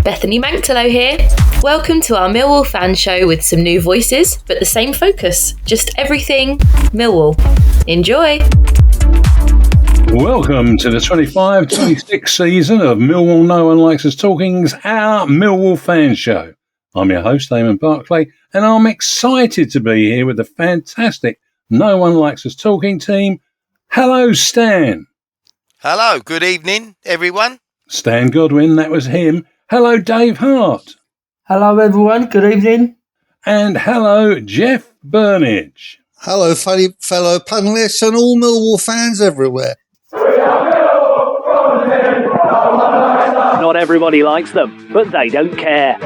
Bethany Manctalo here. Welcome to our Millwall Fans Show with some new voices, but the same focus. Just everything Millwall. Enjoy! Welcome to the 25-26 season of Millwall No One Likes Us Talking's Our Millwall Fans Show. I'm your host, Eamonn Barclay, and I'm excited to be here with the fantastic No One Likes Us Talking team. Hello, Stan. Hello, good evening, everyone. Stan Godwin, that was him. Hello, Dave Hart. Hello, everyone. Good evening. And hello, Jeff Burnige. Hello, fellow panellists and all Millwall fans everywhere. Not everybody likes them, but they don't care.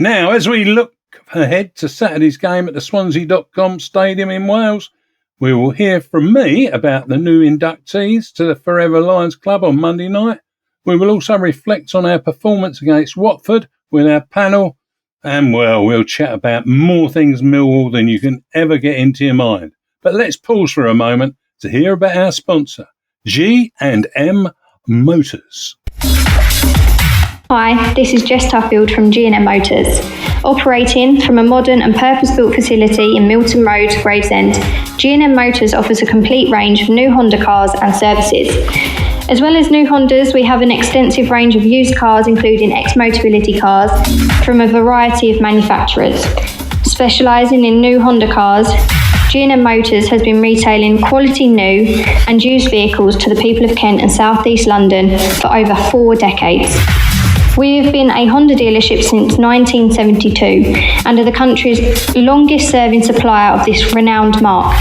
Now, as we look ahead to Saturday's game at the Swansea.com Stadium in Wales, we will hear from me about the new inductees to the Forever Lions Club on Monday night. We will also reflect on our performance against Watford with our panel. And, well, we'll chat about more things Millwall than you can ever get into your mind. But let's pause for a moment to hear about our sponsor, G&M Motors. Hi, this is Jess Tuffield from G&M Motors. Operating from a modern and purpose-built facility in Milton Road, Gravesend, G&M Motors offers a complete range of new Honda cars and services. As well as new Hondas, we have an extensive range of used cars, including ex-Motability cars from a variety of manufacturers. Specialising in new Honda cars, G&M Motors has been retailing quality new and used vehicles to the people of Kent and South East London for over 4 decades. We have been a Honda dealership since 1972 and are the country's longest serving supplier of this renowned marque.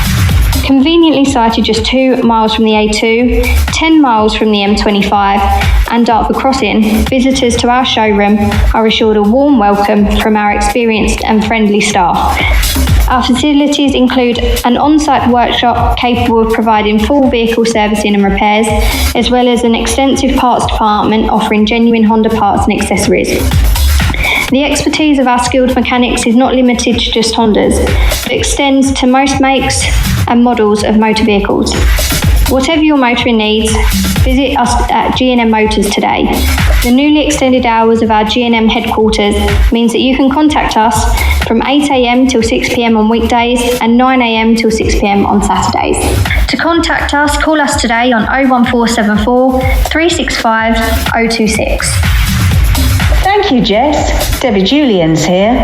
Conveniently sited just 2 miles from the A2, 10 miles from the M25 and Dartford Crossing, visitors to our showroom are assured a warm welcome from our experienced and friendly staff. Our facilities include an on-site workshop capable of providing full vehicle servicing and repairs, as well as an extensive parts department offering genuine Honda parts and accessories. The expertise of our skilled mechanics is not limited to just Hondas, but extends to most makes and models of motor vehicles. Whatever your motoring needs, visit us at G&M Motors today. The newly extended hours of our G&M headquarters means that you can contact us from 8 a.m. till 6 p.m. on weekdays and 9 a.m. till 6 p.m. on Saturdays. To contact us, call us today on 01474 365 026. Thank you, Jess. Debbie Julian's here.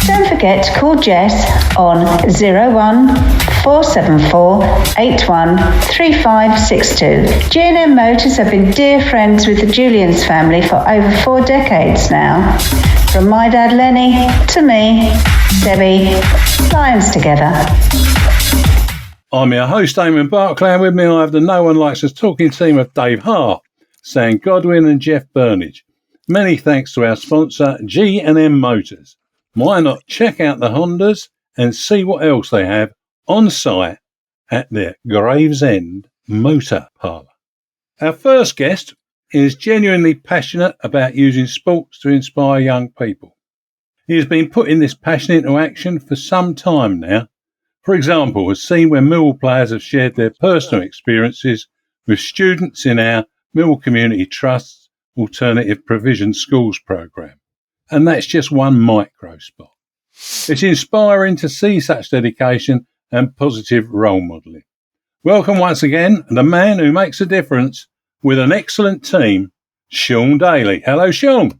Don't forget to call Jess on 01474 81 3562. G&M Motors have been dear friends with the Julians family for over 4 decades now. From my dad Lenny to me, Debbie, Lions together. I'm your host, Eamonn Barclay, and with me I have the No One Likes Us Talking team of Dave Hart, Stan Godwin and Jeff Burnige. Many thanks to our sponsor, G&M Motors. Why not check out the Hondas and see what else they have on site at their Gravesend Motor Parlour. Our first guest is genuinely passionate about using sports to inspire young people. He has been putting this passion into action for some time now. For example, as seen when Millwall players have shared their personal experiences with students in our Millwall Community Trust Alternative Provision Schools programme. And that's just one micro spot. It's inspiring to see such dedication and positive role modelling. Welcome once again, the man who makes a difference with an excellent team, Sean Daly. Hello, Sean.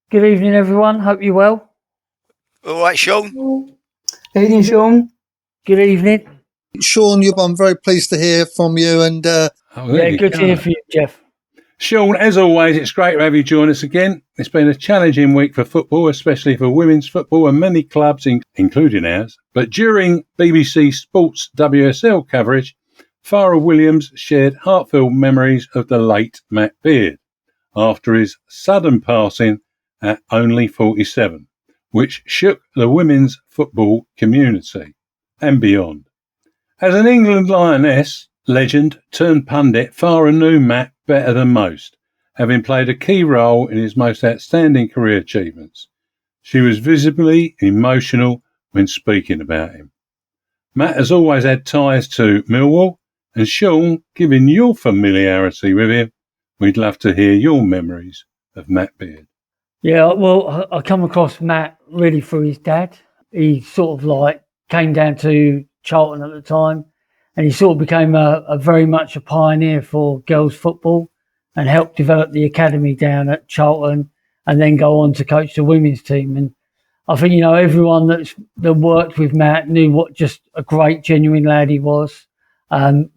Good evening, everyone. Hope you're well. All right, Sean. Evening, Sean. Good evening. Sean, I'm very pleased to hear from you. And good to hear from you, Jeff. Sean, as always, it's great to have you join us again. It's been a challenging week for football, especially for women's football and many clubs, including ours. But during BBC Sports WSL coverage, Farah Williams shared heartfelt memories of the late Matt Beard after his sudden passing at only 47, which shook the women's football community and beyond. As an England Lioness legend turned pundit, Farah knew Matt better than most, having played a key role in his most outstanding career achievements. She was visibly emotional when speaking about him. Matt has always had ties to Millwall, and Sean, given your familiarity with him, we'd love to hear your memories of Matt Beard? Yeah, well, I come across Matt really through his dad. He sort of like came down to Charlton at the time, and he sort of became a very much a pioneer for girls football and helped develop the academy down at Charlton and then go on to coach the women's team. And I think, everyone that worked with Matt knew what just a great, genuine lad he was.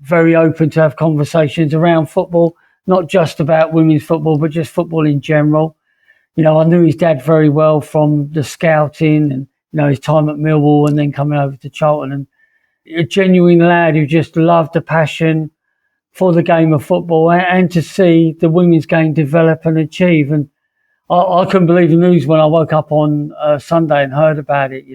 Very open to have conversations around football, not just about women's football, but just football in general. I knew his dad very well from the scouting and, his time at Millwall and then coming over to Charlton. And a genuine lad who just loved the passion for the game of football and to see the women's game develop and achieve. And I couldn't believe the news when I woke up on Sunday and heard about it.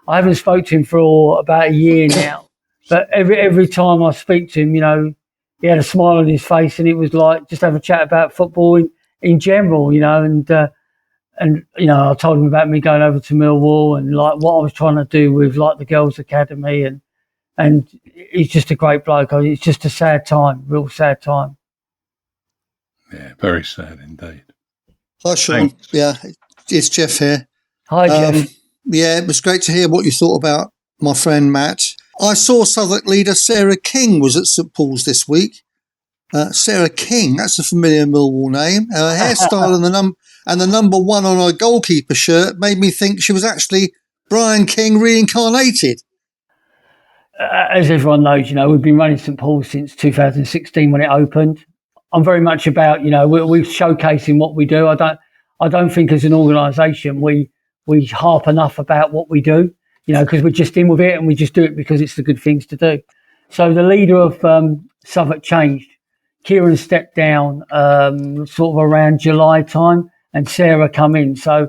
I haven't spoke to him for about a year now, but every time I speak to him, he had a smile on his face, and it was like just have a chat about football in general, and I told him about me going over to Millwall and like what I was trying to do with like the girls' academy, and he's just a great bloke. It's just a sad time, real sad time. Yeah, very sad indeed. Hi, Sean. Thanks. Yeah, it's Jeff here. Hi, Jeff. Yeah, it was great to hear what you thought about my friend Matt. I saw Southwark leader Sarah King was at St Paul's this week. Sarah King, that's a familiar Millwall name. Her hairstyle and the number 1 on her goalkeeper shirt made me think she was actually Brian King reincarnated. As everyone knows, we've been running St Paul's since 2016 when it opened. I'm very much about, we're showcasing what we do. I don't think as an organisation we harp enough about what we do, because we're just in with it and we just do it because it's the good things to do. So the leader of Southwark changed. Kieran stepped down sort of around July time and Sarah come in. So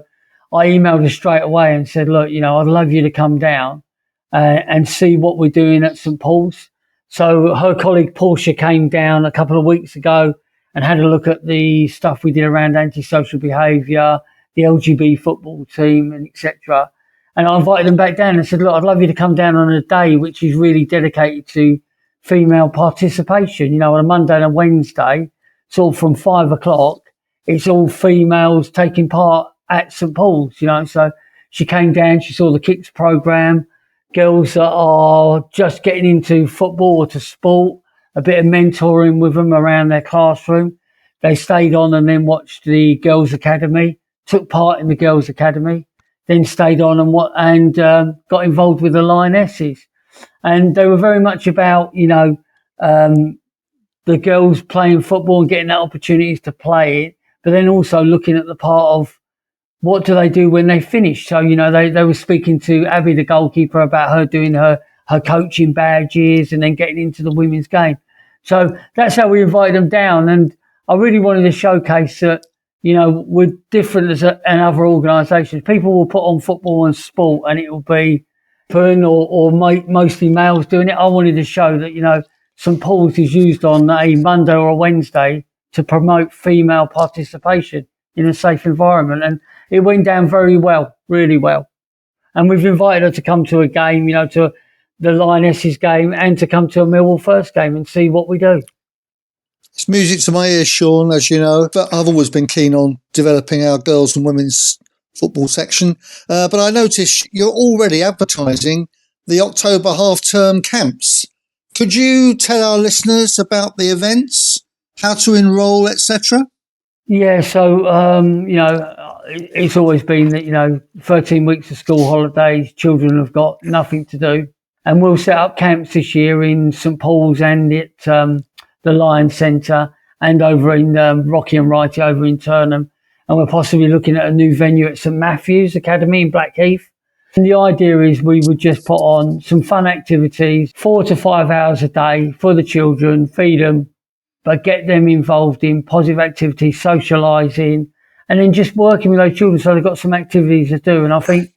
I emailed her straight away and said, look, I'd love you to come down and see what we're doing at St Paul's. So her colleague Portia came down a couple of weeks ago and had a look at the stuff we did around antisocial behaviour, the LGB football team, and etc. And I invited them back down and said, look, I'd love you to come down on a day which is really dedicated to female participation. On a Monday and a Wednesday, sort of from 5 o'clock, it's all females taking part at St Paul's, So she came down, she saw the Kicks programme, girls that are just getting into football or to sport, a bit of mentoring with them around their classroom. They stayed on and then watched the Girls' Academy, took part in the Girls' Academy, then stayed on and got involved with the Lionesses. And they were very much about, the girls playing football and getting that opportunities to play it, but then also looking at the part of what do they do when they finish. So, they were speaking to Abby, the goalkeeper, about her doing her coaching badges and then getting into the women's game. So that's how we invited them down. And I really wanted to showcase that, we're different than other organisations. People will put on football and sport and it will be fun or mostly males doing it. I wanted to show that, St Paul's is used on a Monday or a Wednesday to promote female participation in a safe environment. And it went down very well, really well. And we've invited her to come to a game, to the Lionesses game and to come to a Millwall first game and see what we do. It's music to my ears, Sean, as you know, but I've always been keen on developing our girls and women's football section. But I notice you're already advertising the October half-term camps. Could you tell our listeners about the events, how to enrol, etc.? Yeah, so, it's always been that, 13 weeks of school holidays, children have got nothing to do. And we'll set up camps this year in St Paul's and at the Lions Centre and over in Rocky and Wrighty over in Turnham. And we're possibly looking at a new venue at St Matthew's Academy in Blackheath. And the idea is we would just put on some fun activities, 4 to 5 hours a day for the children, feed them, but get them involved in positive activities, socialising, and then just working with those children so they've got some activities to do. And I think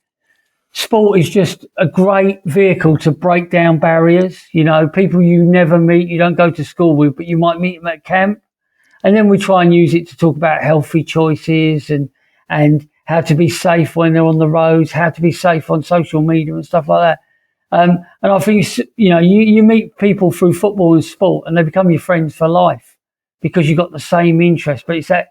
sport is just a great vehicle to break down barriers. People you never meet, you don't go to school with, but you might meet them at camp. And then we try and use it to talk about healthy choices and how to be safe when they're on the roads, how to be safe on social media and stuff like that. And I think, you meet people through football and sport and they become your friends for life because you've got the same interest. But it's that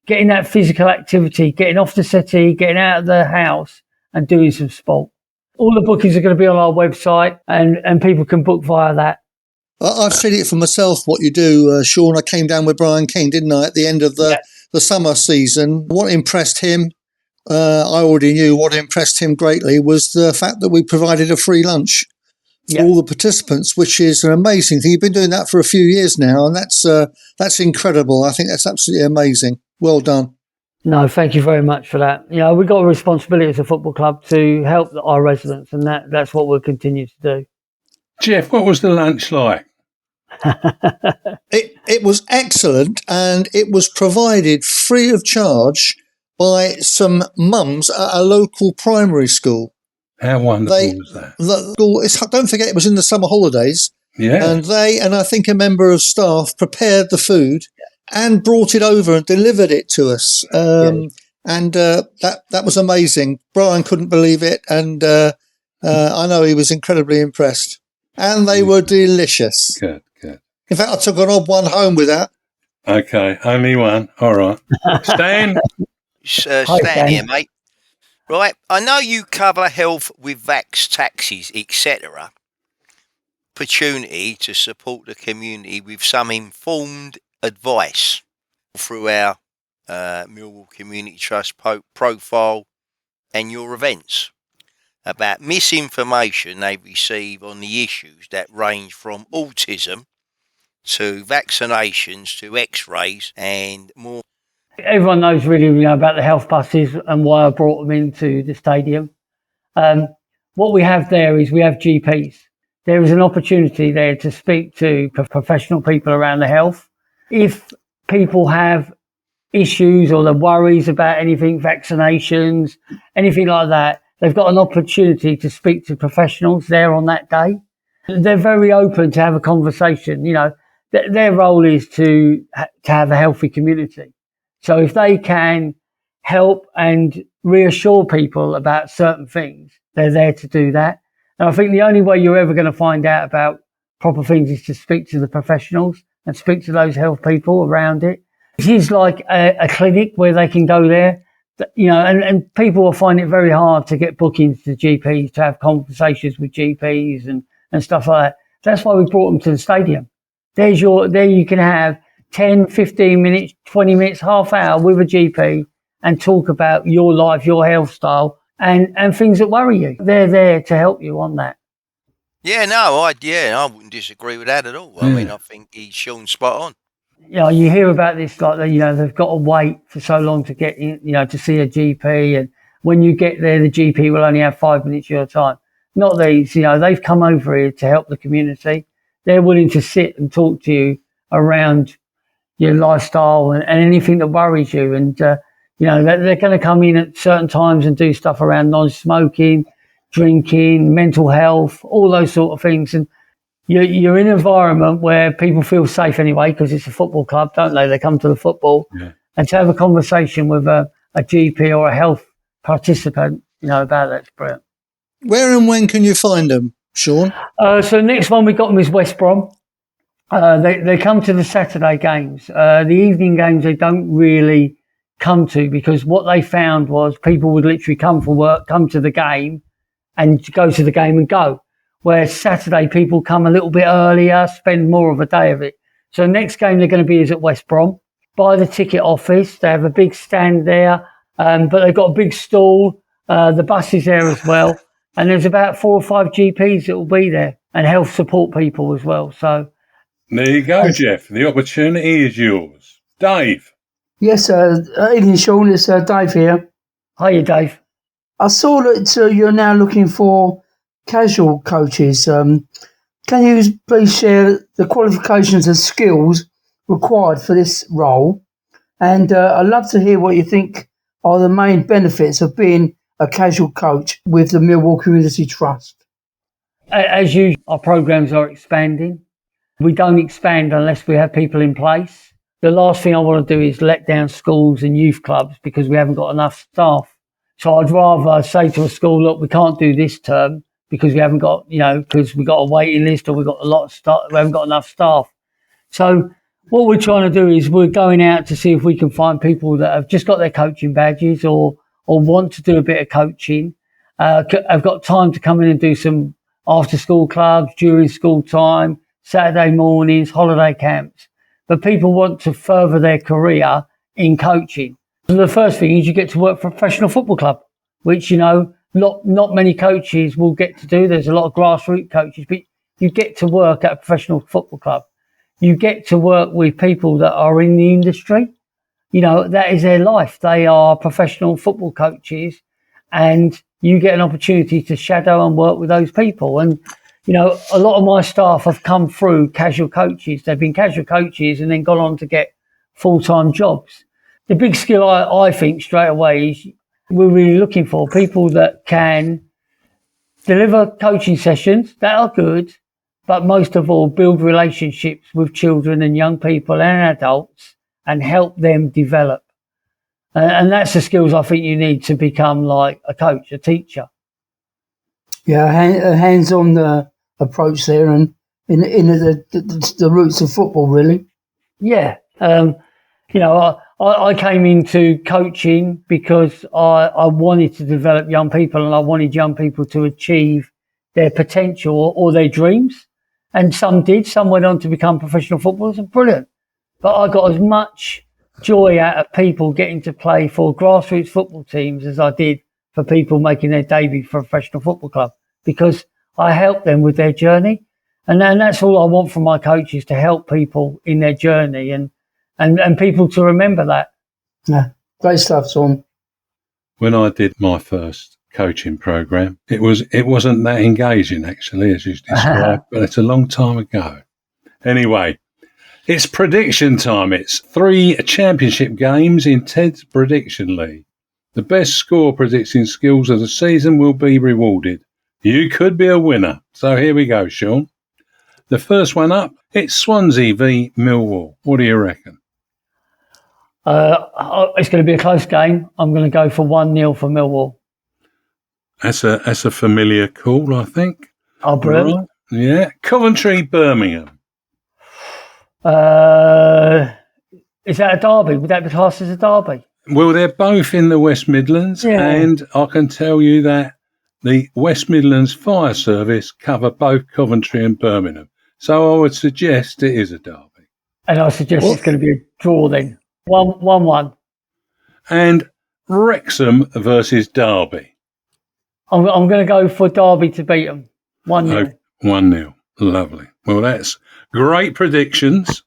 getting that physical activity, getting off the settee, getting out of the house and doing some sport. All the bookings are going to be on our website and people can book via that. I've seen it for myself, what you do, Sean. I came down with Brian King, didn't I, at the end of the summer season. What impressed him, I already knew what impressed him greatly, was the fact that we provided a free lunch for all the participants, which is an amazing thing. You've been doing that for a few years now, and that's incredible. I think that's absolutely amazing. Well done. No, thank you very much for that. You know, we've got a responsibility as a football club to help our residents, and that's what we'll continue to do. Jeff, what was the lunch like? It was excellent, and it was provided free of charge by some mums at a local primary school. How wonderful was that? Don't forget, it was in the summer holidays. Yeah. And they, and I think a member of staff, prepared the food and brought it over and delivered it to us. And that was amazing. Brian couldn't believe it, and I know he was incredibly impressed. And they were delicious. Good. In fact, I took an odd one home with that. Okay, only one. All right. Stan? Stan here, mate. Right, I know you cover health with vax, taxis, etc. Opportunity to support the community with some informed advice through our Millwall Community Trust profile and your events about misinformation they receive on the issues that range from autism to vaccinations to x-rays and more. Everyone knows really about the health buses and why I brought them into the stadium. What we have there is we have GPs. There is an opportunity there to speak to professional people around the health. If people have issues or the worries about anything, vaccinations, anything like that, they've got an opportunity to speak to professionals there on that day. They're very open to have a conversation. You know, their role is to have a healthy community. So if they can help and reassure people about certain things, they're there to do that. And I think the only way you're ever going to find out about proper things is to speak to the professionals and speak to those health people around it. It is like a clinic where they can go there, you know, and people will find it very hard to get bookings to GPs, to have conversations with GPs and stuff like that. That's why we brought them to the stadium. There you can have 10, 15 minutes, 20 minutes, half hour with a GP and talk about your life, your health style and things that worry you. They're there to help you on that. Yeah, no, I wouldn't disagree with that at all. I mean, I think he's shown spot on. You know, you hear about this, like, you know, they've got to wait for so long to get in, you know, to see a GP. And when you get there, the GP will only have 5 minutes of your time. Not these, you know, they've come over here to help the community. They're willing to sit and talk to you around your lifestyle and anything that worries you. And, you know, they're going to come in at certain times and do stuff around non-smoking, drinking, mental health, all those sort of things. And you're in an environment where people feel safe anyway, because it's a football club, don't they? They come to the football. Yeah. And to have a conversation with a GP or a health participant, you know, about that's brilliant. Where and when can you find them, Sean? So the next one we got them is West Brom. They come to the Saturday games. The evening games they don't really come to, because what they found was people would literally come for work, come to the game and go to the game and go. Where Saturday people come a little bit earlier, spend more of a day of it. So the next game they're going to be is at West Brom. By the ticket office, they have a big stand there, but they've got a big stall. The bus is there as well. And there's about 4 or 5 GPs that will be there and health support people as well. So there you go, Jeff. The opportunity is yours. Dave. Yes, evening, Sean. It's Dave here. Hiya, Dave. I saw that you're now looking for casual coaches. Can you please share the qualifications and skills required for this role? And I'd love to hear what you think are the main benefits of being a casual coach with the Millwall Community Trust. As usual, our programs are expanding. We don't expand unless we have people in place. The last thing I want to do is let down schools and youth clubs because we haven't got enough staff. So I'd rather say to a school, look, we can't do this term because we haven't got, you know, because we've got a waiting list or we've got a lot of staff, we haven't got enough staff. So What we're trying to do is we're going out to see if we can find people that have just got their coaching badges or want to do a bit of coaching, have got time to come in and do some after school clubs, during school time, Saturday mornings, holiday camps. But people want to further their career in coaching. So the first thing is you get to work for a professional football club, which, not many coaches will get to do. There's a lot of grassroots coaches, but you get to work at a professional football club. You get to work with people that are in the industry. That is their life. They are professional football coaches, and you get an opportunity to shadow and work with those people. And, a lot of my staff have come through casual coaches. They've been casual coaches and then gone on to get full-time jobs. The big skill I think straight away is we're really looking for people that can deliver coaching sessions that are good, but most of all, build relationships with children and young people and adults and help them develop. And that's the skills I think you need to become like a coach, a teacher. Yeah, a hands-on approach there, and in the roots of football, really. Yeah. I came into coaching because I wanted to develop young people, and I wanted young people to achieve their potential or their dreams. And some did. Some went on to become professional footballers, and brilliant. But I got as much joy out of people getting to play for grassroots football teams as I did for people making their debut for a professional football club, because I helped them with their journey. And that's all I want from my coaches, to help people in their journey and people to remember that. Yeah, great stuff, Sean. When I did my first coaching program, it wasn't that engaging, actually, as you described, but it's a long time ago. Anyway, it's prediction time. It's 3 championship games in Ted's Prediction League. The best score predicting skills of the season will be rewarded. You could be a winner. So here we go, Sean. The first one up, it's Swansea v Millwall. What do you reckon? It's going to be a close game. I'm going to go for 1-0 for Millwall. That's a familiar call, I think. Oh, brilliant. Right. Yeah. Coventry, Birmingham. Is that a derby? Would that be classed as a derby? Well, they're both in the West Midlands, and I can tell you that the West Midlands Fire Service cover both Coventry and Birmingham. So I would suggest it is a derby. And I suggest it's going to be a draw then. 1-1. And Wrexham versus Derby. I'm going to go for Derby to beat them. 1-0. 1-0. Lovely. Well, that's great predictions.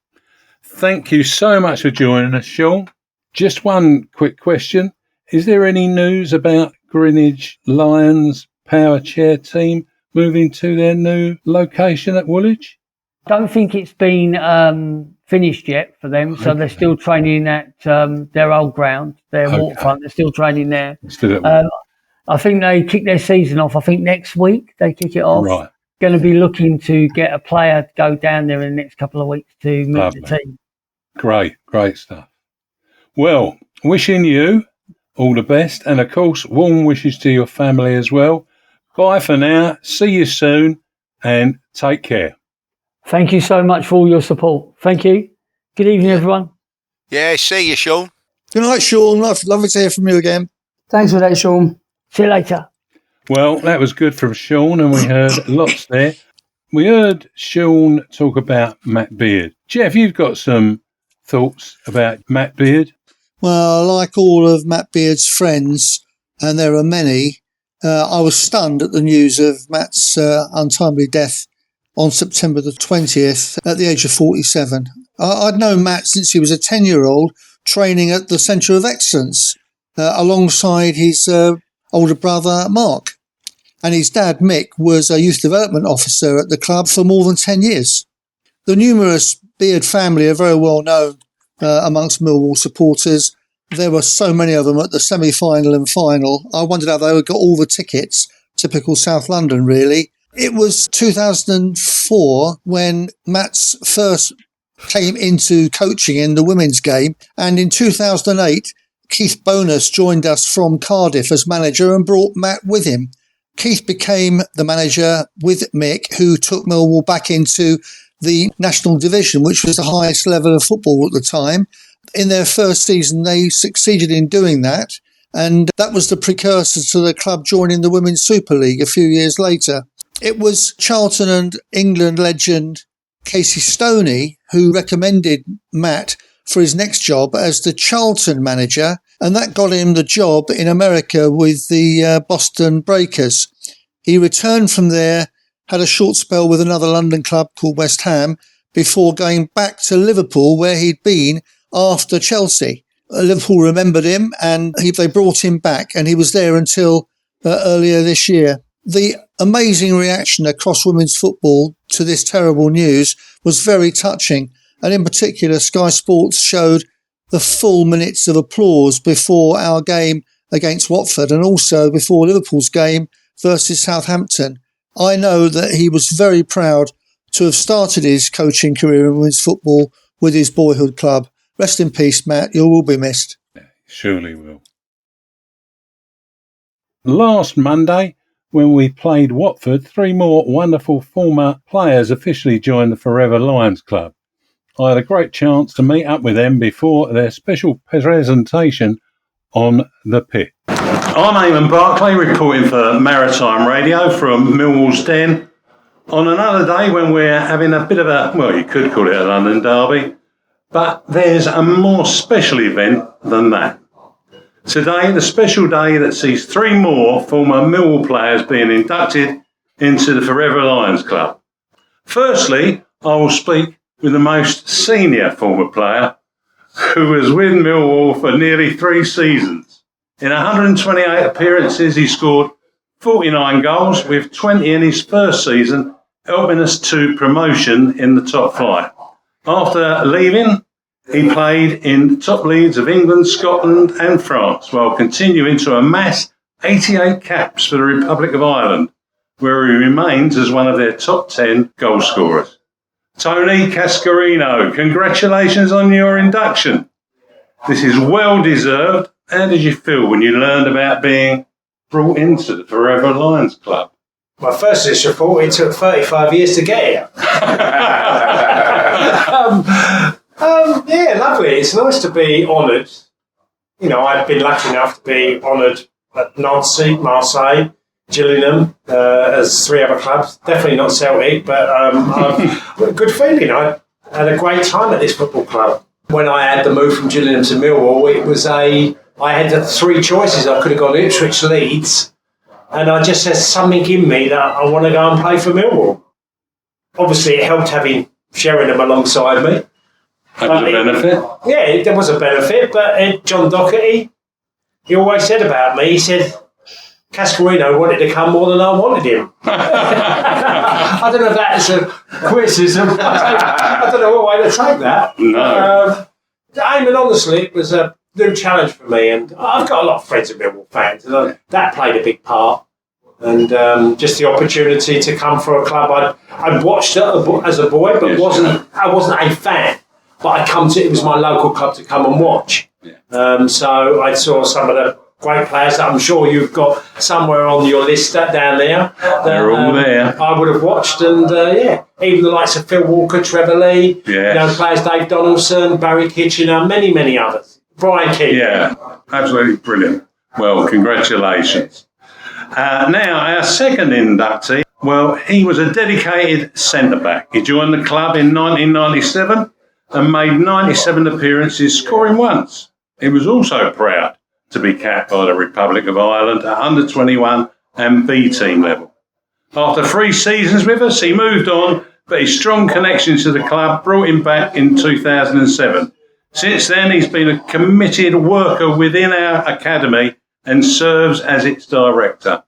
Thank you so much for joining us, Sean. Just one quick question. Is there any news about Greenwich Lions Power Chair team moving to their new location at Woolwich? I don't think it's been finished yet for them, so they're still training at their old ground, their waterfront. They're still training there. I think they kick their season off. I think next week they kick it off. Right. Going to be looking to get a player to go down there in the next couple of weeks to meet the team. Great stuff. Well, wishing you all the best, and of course, warm wishes to your family as well. Bye for now. See you soon, and take care. Thank you so much for all your support. Thank you. Good evening, everyone. Yeah, see you, Sean. Good night, Sean. Lovely to hear from you again. Thanks for that, Sean. See you later. Well, that was good from Sean, and we heard lots there. We heard Sean talk about Matt Beard. Jeff, you've got some thoughts about Matt Beard? Well, like all of Matt Beard's friends, and there are many, I was stunned at the news of Matt's untimely death on September the 20th at the age of 47. I'd known Matt since he was a 10-year-old training at the Centre of Excellence alongside his older brother, Mark. And his dad, Mick, was a youth development officer at the club for more than 10 years. The numerous Beard family are very well known amongst Millwall supporters. There were so many of them at the semi-final and final. I wondered how they got all the tickets. Typical South London, really. It was 2004 when Matt's first came into coaching in the women's game. And in 2008, Keith Bonus joined us from Cardiff as manager and brought Matt with him. Keith became the manager with Mick, who took Millwall back into the national division, which was the highest level of football at the time. In their first season, they succeeded in doing that. And that was the precursor to the club joining the Women's Super League a few years later. It was Charlton and England legend Casey Stoney who recommended Matt for his next job as the Charlton manager, and that got him the job in America with the Boston Breakers. He returned from there, had a short spell with another London club called West Ham, before going back to Liverpool, where he'd been after Chelsea. Liverpool remembered him, and they brought him back, and he was there until earlier this year. The amazing reaction across women's football to this terrible news was very touching, and in particular Sky Sports showed the full minutes of applause before our game against Watford and also before Liverpool's game versus Southampton. I know that he was very proud to have started his coaching career in women's football with his boyhood club. Rest in peace, Matt. You will be missed. Surely will. Last Monday, when we played Watford, 3 more wonderful former players officially joined the Forever Lions Club. I had a great chance to meet up with them before their special presentation on the pitch. I'm Eamonn Barclay, reporting for Maritime Radio from Millwall's Den. On another day when we're having a bit of a, well, you could call it a London derby, but there's a more special event than that. Today, the special day that sees 3 more former Millwall players being inducted into the Forever Lions Club. Firstly, I will speak with the most senior former player who was with Millwall for nearly 3 seasons. In 128 appearances, he scored 49 goals, with 20 in his first season, helping us to promotion in the top flight. After leaving, he played in top leagues of England, Scotland and France, while continuing to amass 88 caps for the Republic of Ireland, where he remains as one of their top 10 goal scorers. Tony Cascarino, congratulations on your induction. This is well deserved. How did you feel when you learned about being brought into the Forever Lions Club? My first initial thought, it took 35 years to get here. Yeah, lovely. It's nice to be honoured. You know, I've been lucky enough to be honoured at Nancy, Marseille, Gillingham, as 3 other clubs. Definitely not Celtic, but I've a good feeling. I had a great time at this football club. When I had the move from Gillingham to Millwall, it was I had the 3 choices. I could have gone Ipswich, Leeds, and I just had something in me that I want to go and play for Millwall. Obviously, it helped having Sheringham alongside me. That was a benefit? Yeah, there was a benefit, but John Docherty, he always said about me, he said, Cascarino wanted to come more than I wanted him. I don't know if that's a criticism. I don't know what way to take that. No. Eamonn, honestly, it was a new challenge for me, and I've got a lot of friends and Millwall fans, and that played a big part. And just the opportunity to come for a club I'd watched it as a boy, but I wasn't a fan. But it was my local club to come and watch. Yeah. So I saw some of the great players that I'm sure you've got somewhere on your list down there. They're all there. I would have watched, and even the likes of Phil Walker, Trevor Lee, players Dave Donaldson, Barry Kitchener, many, many others. Brian Keane. Yeah, absolutely brilliant. Well, congratulations. Now, our second inductee, well, he was a dedicated centre-back. He joined the club in 1997 and made 97 appearances, scoring once. He was also proud to be capped by the Republic of Ireland at under-21 and B-team level. After 3 seasons with us, he moved on, but his strong connection to the club brought him back in 2007. Since then, he's been a committed worker within our academy and serves as its director.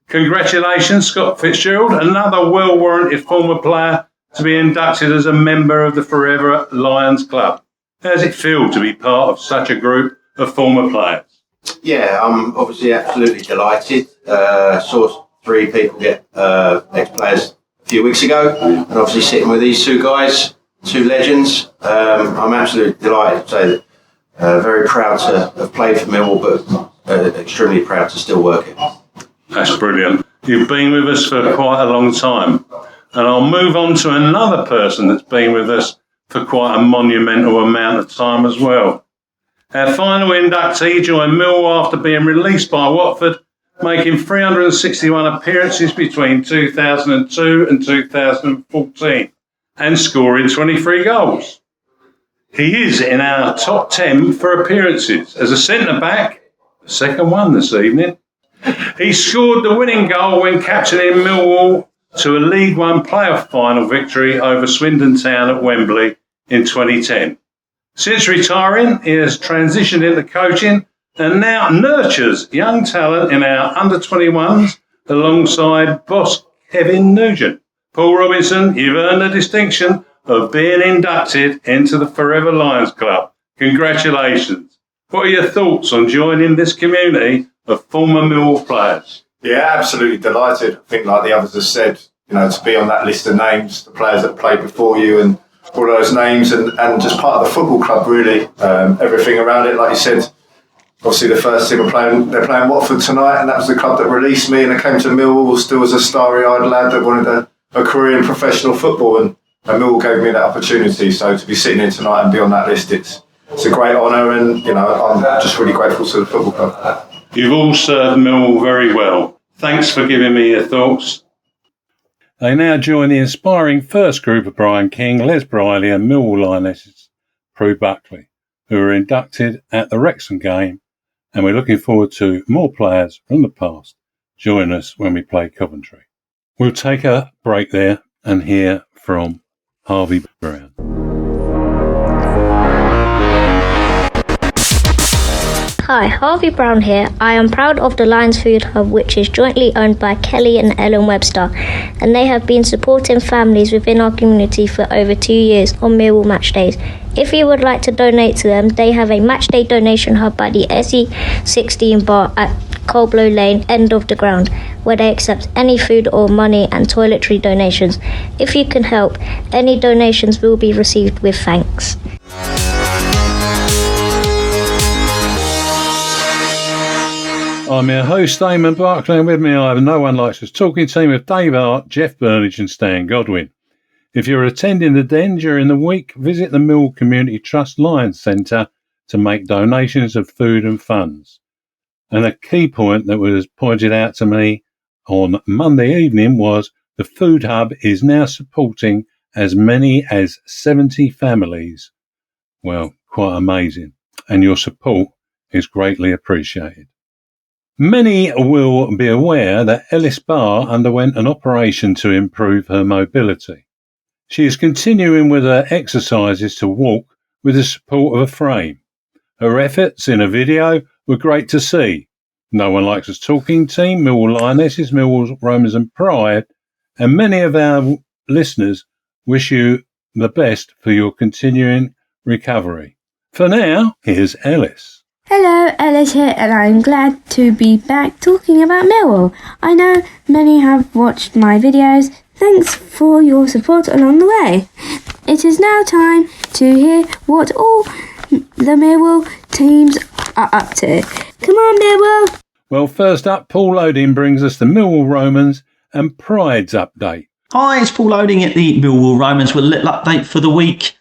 Congratulations, Scott Fitzgerald, another well-warranted former player to be inducted as a member of the Forever Lions Club. How does it feel to be part of such a group of former players? Yeah, I'm obviously absolutely delighted. Saw 3 people get ex-players a few weeks ago, and obviously sitting with these 2 guys, 2 legends. I'm absolutely delighted to say that very proud to have played for Millwall, but extremely proud to still work it. That's brilliant. You've been with us for quite a long time. And I'll move on to another person that's been with us for quite a monumental amount of time as well. Our final inductee joined Millwall after being released by Watford, making 361 appearances between 2002 and 2014 and scoring 23 goals. He is in our top 10 for appearances. As a centre-back, the second one this evening, he scored the winning goal when captaining Millwall to a League One playoff final victory over Swindon Town at Wembley in 2010. Since retiring, he has transitioned into coaching and now nurtures young talent in our under-21s alongside boss Kevin Nugent. Paul Robinson, you've earned the distinction of being inducted into the Forever Lions Club. Congratulations. What are your thoughts on joining this community of former Millwall players? Yeah, absolutely delighted. I think, like the others have said, to be on that list of names, the players that played before you and all those names and just part of the football club, really. Everything around it, like you said. Obviously, the first team they're playing Watford tonight, and that was the club that released me, and I came to Millwall still as a starry-eyed lad that wanted a career in professional football, and Millwall gave me that opportunity. So to be sitting here tonight and be on that list, it's a great honour, and I'm just really grateful to the football club. You've all served Millwall very well. Thanks for giving me your thoughts. They now join the inspiring first group of Brian King, Les Briley and Millwall Lionesses, Prue Buckley, who were inducted at the Wrexham game, and we're looking forward to more players from the past join us when we play Coventry. We'll take a break there and hear from Harvey Brown. Hi, Harvey Brown here. I am proud of the Lions Food Hub, which is jointly owned by Kelly and Ellen Webster, and they have been supporting families within our community for over 2 years on Millwall match days. If you would like to donate to them, they have a match day donation hub at the SE16 bar at Colblow Lane, end of the ground, where they accept any food or money and toiletry donations. If you can help, any donations will be received with thanks. I'm your host, Eamonn Barclay, and with me I have No One Likes Us talking team of Dave Hart, Jeff Burnige and Stan Godwin. If you're attending the Den during the week, visit the Millwall Community Trust Lions Centre to make donations of food and funds. And a key point that was pointed out to me on Monday evening was the Food Hub is now supporting as many as 70 families. Well, quite amazing. And your support is greatly appreciated. Many will be aware that Elice Barr underwent an operation to improve her mobility. She is continuing with her exercises to walk with the support of a frame. Her efforts in a video were great to see. No One Likes Us talking team, Millwall Lionesses, Millwall Romans and Pride, and many of our listeners wish you the best for your continuing recovery. For now, here's Elice. Hello, Elice here, and I'm glad to be back talking about Millwall. I know many have watched my videos. Thanks for your support along the way. It is now time to hear what all the Millwall teams are up to. Come on, Millwall! Well, first up, Paul Loding brings us the Millwall Romans and Pride's update. Hi, it's Paul Loding at the Millwall Romans with a little update for the week.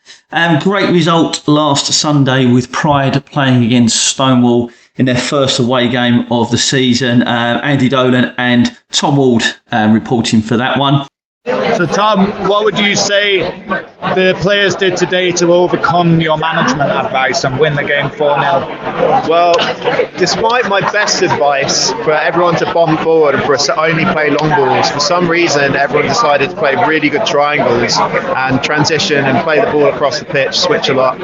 Great result last Sunday with Pride playing against Stonewall in their first away game of the season. Andy Dolan and Tom Ward reporting for that one. So Tom, what would you say the players did today to overcome your management advice and win the game 4-0? Well, despite my best advice for everyone to bomb forward and for us to only play long balls, for some reason everyone decided to play really good triangles and transition and play the ball across the pitch, switch a lot.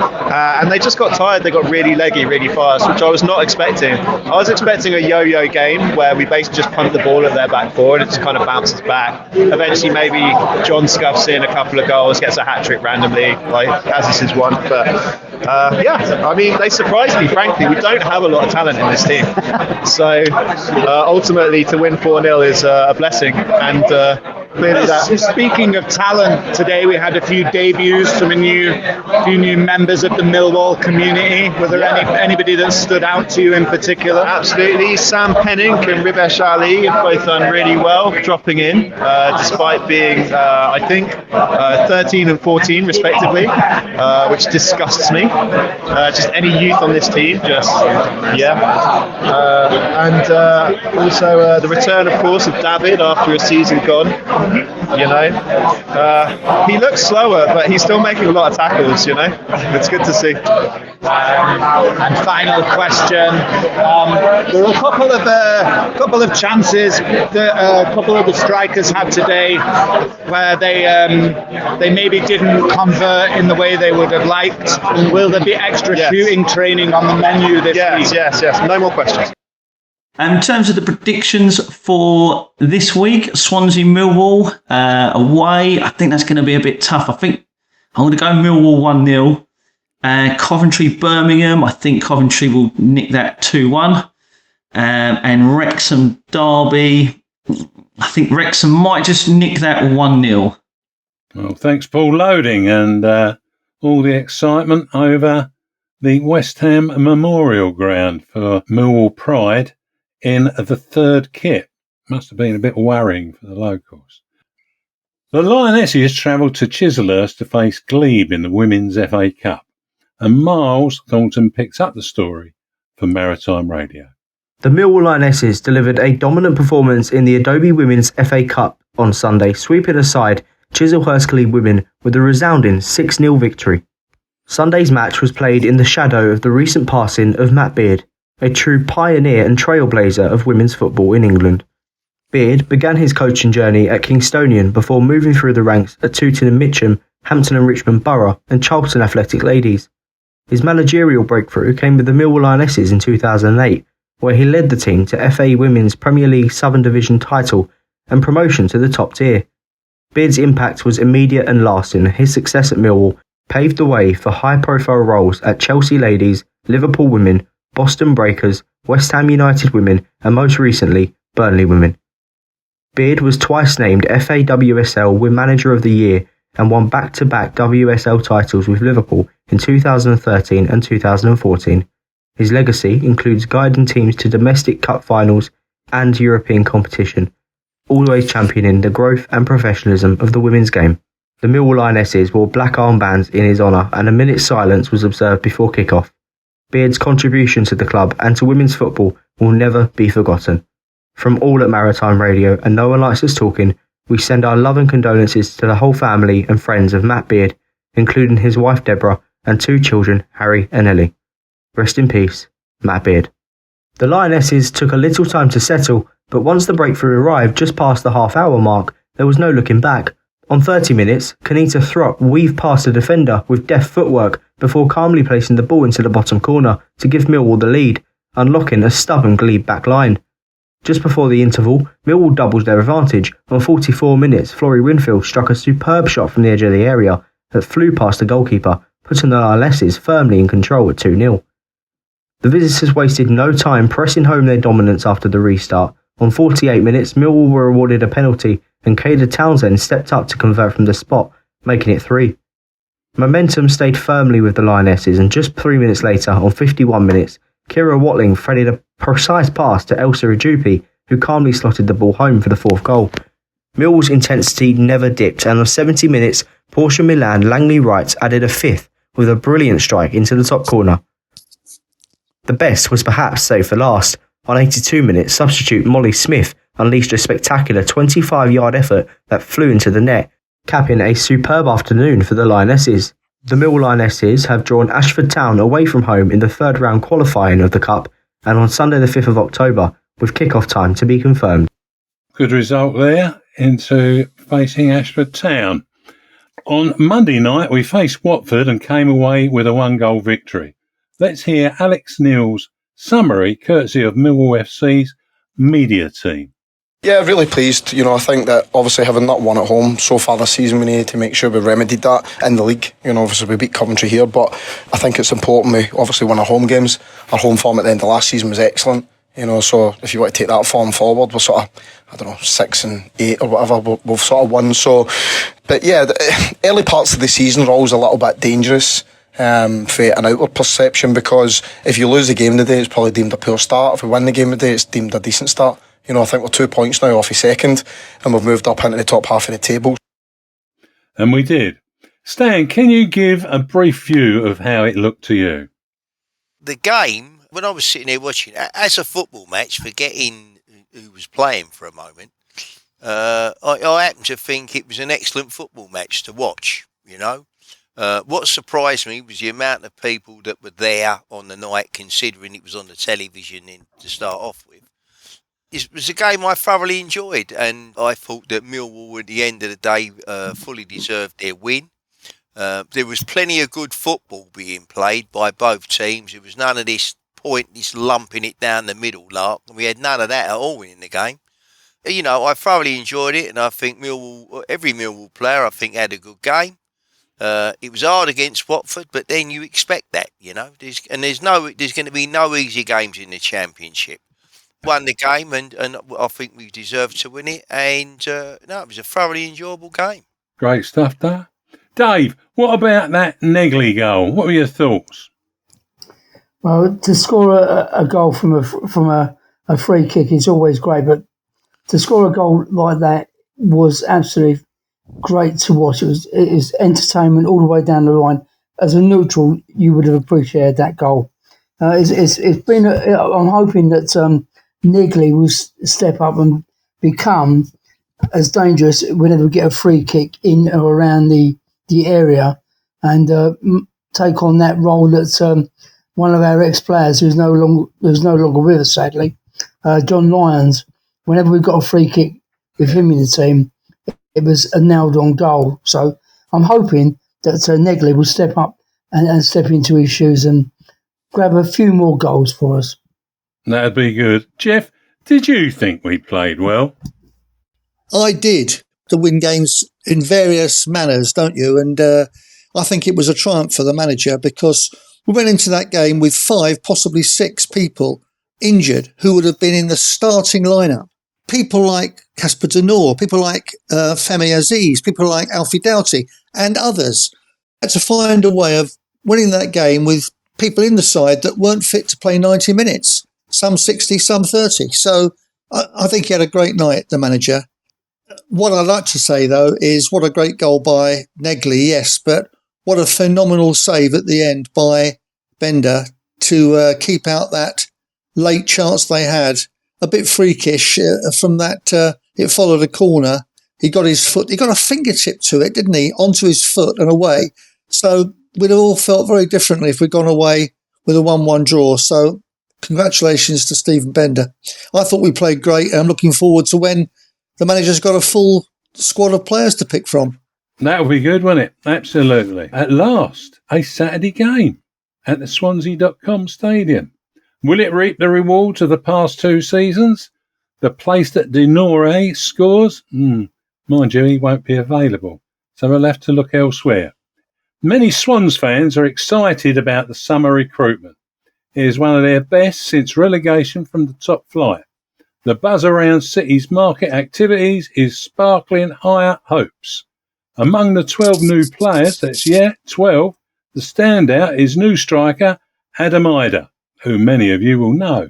And they just got tired, they got really leggy really fast, which I was not expecting. I was expecting a yo-yo game where we basically just punt the ball at their back four and it just kind of bounces back. Eventually maybe John scuffs in a couple of goals, gets a hat-trick randomly, like as is one. But yeah, I mean, they surprised me, frankly. We don't have a lot of talent in this team. So ultimately to win 4-0 is a blessing. And clearly that. Speaking of talent, today we had a few debuts from a few new members of the Millwall community. Were there anybody that stood out to you in particular? Absolutely. Sam Pennink and Ribesh Ali have both done really well dropping in, despite being, I think, 13 and 14 respectively, which disgusts me. Just any youth on this team, and also the return, of course, of David after a season gone. He looks slower, but he's still making a lot of tackles. It's good to see. And final question: there were a couple of chances that a couple of the strikers had today where they maybe didn't convert in the way they would have liked. Will there be extra shooting training on the menu this week? Yes. No more questions. In terms of the predictions for this week, Swansea Millwall away, I think that's going to be a bit tough. I think I'm going to go Millwall 1-0. Coventry Birmingham, I think Coventry will nick that 2-1. And Wrexham Derby, I think Wrexham might just nick that 1-0. Well, thanks, Paul. Loding and all the excitement over the West Ham Memorial Ground for Millwall Pride in the third kit. Must have been a bit worrying for the locals. The Lionesses travelled to Chislehurst to face Glebe in the Women's FA Cup, and Myles Thornton picks up the story for Maritime Radio. The Millwall Lionesses delivered a dominant performance in the Adobe Women's FA Cup on Sunday, sweeping aside Chislehurst Glebe women with a resounding 6-0 victory. Sunday's match was played in the shadow of the recent passing of Matt Beard, a true pioneer and trailblazer of women's football in England. Beard began his coaching journey at Kingstonian before moving through the ranks at Tooting and Mitcham, Hampton and Richmond Borough and Charlton Athletic Ladies. His managerial breakthrough came with the Millwall Lionesses in 2008, where he led the team to FA Women's Premier League Southern Division title and promotion to the top tier. Beard's impact was immediate and lasting, and his success at Millwall paved the way for high-profile roles at Chelsea Ladies, Liverpool Women, Boston Breakers, West Ham United Women and most recently, Burnley Women. Beard was twice named FA WSL Women Manager of the Year and won back-to-back WSL titles with Liverpool in 2013 and 2014. His legacy includes guiding teams to domestic cup finals and European competition, always championing the growth and professionalism of the women's game. The Millwall Lionesses wore black armbands in his honour and a minute's silence was observed before kick-off. Beard's contribution to the club and to women's football will never be forgotten. From all at Maritime Radio and No One Likes Us Talking, we send our love and condolences to the whole family and friends of Matt Beard, including his wife Deborah and 2 children, Harry and Ellie. Rest in peace, Matt Beard. The Lionesses took a little time to settle, but once the breakthrough arrived just past the half-hour mark, there was no looking back. On 30 minutes, Kenita Throp weaved past the defender with deft footwork before calmly placing the ball into the bottom corner to give Millwall the lead, unlocking a stubborn Glebe back line. Just before the interval, Millwall doubled their advantage. On 44 minutes, Florrie Winfield struck a superb shot from the edge of the area that flew past the goalkeeper, putting the Lionesses firmly in control at 2-0. The visitors wasted no time pressing home their dominance after the restart. On 48 minutes, Millwall were awarded a penalty and Kayla Townsend stepped up to convert from the spot, making it 3. Momentum stayed firmly with the Lionesses and just 3 minutes later, on 51 minutes, Kira Watling threaded a precise pass to Elsa Ajupi, who calmly slotted the ball home for the 4th goal. Millwall's intensity never dipped and on 70 minutes, Portia Milan Langley Wright added a 5th with a brilliant strike into the top corner. The best was perhaps saved for last. On 82 minutes, substitute Molly Smith unleashed a spectacular 25-yard effort that flew into the net, capping a superb afternoon for the Lionesses. The Millwall Lionesses have drawn Ashford Town away from home in the 3rd round qualifying of the Cup, and on Sunday the 5th of October, with kick-off time to be confirmed. Good result there into facing Ashford Town. On Monday night, we faced Watford and came away with a 1-goal victory. Let's hear Alex Neal's summary, courtesy of Millwall FC's media team. Yeah, really pleased. I think that obviously having not won at home so far this season, we needed to make sure we remedied that in the league. Obviously we beat Coventry here, but I think it's important we obviously win our home games. Our home form at the end of last season was excellent. You know, so if you want to take that form forward, we're sort of, 6 and 8 or whatever, we've sort of won. So, but yeah, the early parts of the season are always a little bit dangerous for an outward perception, because if you lose the game today, it's probably deemed a poor start. If we win the game today, it's deemed a decent start. You know, I think we're 2 points now off a second, and we've moved up into the top half of the table. And we did. Stan, can you give a brief view of how it looked to you? The game, when I was sitting there watching, as a football match, forgetting who was playing for a moment, I happen to think it was an excellent football match to watch, you know. What surprised me was the amount of people that were there on the night, considering it was on the television to start off with. It was a game I thoroughly enjoyed, and I thought that Millwall, at the end of the day, fully deserved their win. There was plenty of good football being played by both teams. There was none of this pointless lumping it down the middle lark, and we had none of that at all in the game. You know, I thoroughly enjoyed it, and I think every Millwall player, I think, had a good game. It was hard against Watford, but then you expect that, you know. There's going to be no easy games in the Championship. Won the game, and I think we deserved to win it. And it was a thoroughly enjoyable game. Great stuff, Dave. What about that Negley goal? What were your thoughts? Well, to score a goal from a free kick is always great, but to score a goal like that was absolutely great to watch. It was entertainment all the way down the line. As a neutral, you would have appreciated that goal. It's been. I'm hoping that Negley will step up and become as dangerous whenever we get a free kick in or around the area, and take on that role that one of our ex-players who's no longer with us, sadly, John Lyons. Whenever we got a free kick with him in the team, it was a nailed-on goal. So I'm hoping that Negley will step up and step into his shoes and grab a few more goals for us. That'd be good. Jeff, did you think we played well? I did. To win games in various manners, don't you? And I think it was a triumph for the manager, because we went into that game with 5, possibly 6 people injured who would have been in the starting lineup. People like Casper De Noor, people like Femi Aziz, people like Alfie Doughty, and others. Had to find a way of winning that game with people in the side that weren't fit to play 90 minutes. Some 60, some 30. So I think he had a great night, the manager. What I'd like to say, though, is what a great goal by Negley, yes, but what a phenomenal save at the end by Bender to keep out that late chance they had. A bit freakish from that. It followed a corner. He got a fingertip to it, didn't he? Onto his foot and away. So we'd have all felt very differently if we'd gone away with a 1-1 draw. So congratulations to Stephen Bender. I thought we played great, and I'm looking forward to when the manager's got a full squad of players to pick from. That would be good, wouldn't it? Absolutely. At last, a Saturday game at the Swansea.com Stadium. Will it reap the rewards of the past 2 seasons? The place that De Noor scores? Mind you, he won't be available, so we'll have to look elsewhere. Many Swans fans are excited about the summer recruitment. It is one of their best since relegation from the top flight. The buzz around City's market activities is sparkling higher hopes. Among the 12 new players, 12, the standout is new striker Adam Ida, who many of you will know,